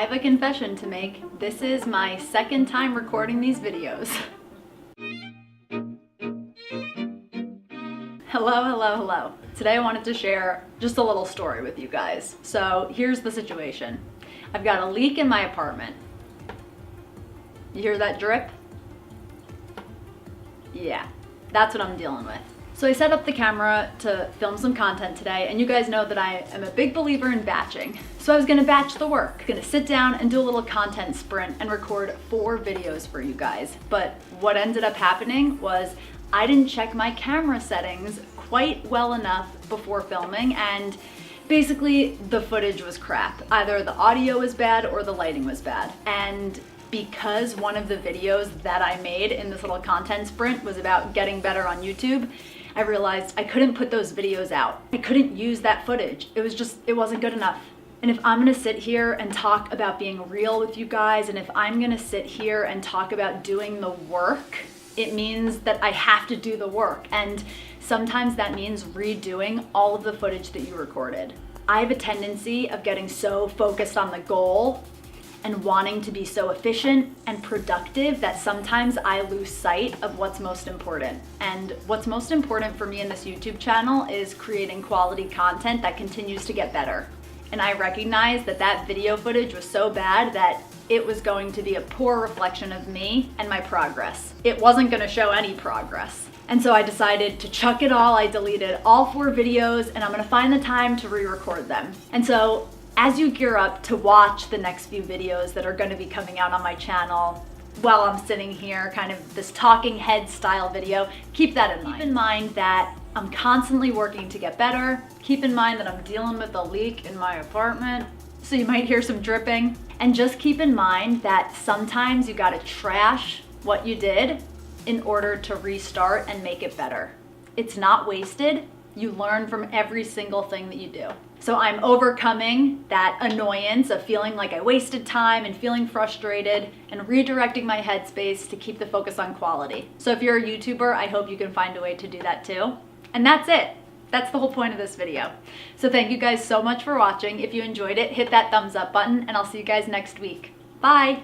have a confession to make. This is my second time recording these videos. Hello. Today I wanted to share just a little story with you guys. So here's the situation. I've got a leak in my apartment. You hear that drip? Yeah, that's what I'm dealing with. So I set up the camera to film some content today, and you guys know that I am a big believer in batching. So I was gonna batch the work, gonna sit down and do a little content sprint and record 4 videos for you guys. But what ended up happening was I didn't check my camera settings quite well enough before filming, and basically the footage was crap. Either the audio was bad or the lighting was bad. And because one of the videos that I made in this little content sprint was about getting better on YouTube, I realized I couldn't put those videos out. I couldn't use that footage. It wasn't good enough. And if I'm gonna sit here and talk about being real with you guys, and if I'm gonna sit here and talk about doing the work, it means that I have to do the work. And sometimes that means redoing all of the footage that you recorded. I have a tendency of getting so focused on the goal and wanting to be so efficient and productive that sometimes I lose sight of what's most important. And what's most important for me in this YouTube channel is creating quality content that continues to get better. And I recognize that that video footage was so bad that it was going to be a poor reflection of me and my progress. It wasn't gonna show any progress. And so I decided to chuck it all. I deleted all 4 videos, and I'm gonna find the time to re-record them. And so as you gear up to watch the next few videos that are gonna be coming out on my channel, while I'm sitting here, kind of this talking head style video, keep that in mind. Keep in mind that I'm constantly working to get better. Keep in mind that I'm dealing with a leak in my apartment, so you might hear some dripping. And just keep in mind that sometimes you gotta trash what you did in order to restart and make it better. It's not wasted. You learn from every single thing that you do. So I'm overcoming that annoyance of feeling like I wasted time and feeling frustrated, and redirecting my headspace to keep the focus on quality. So if you're a YouTuber, I hope you can find a way to do that too. And that's it. That's the whole point of this video. So thank you guys so much for watching. If you enjoyed it, hit that thumbs up button, and I'll see you guys next week. Bye.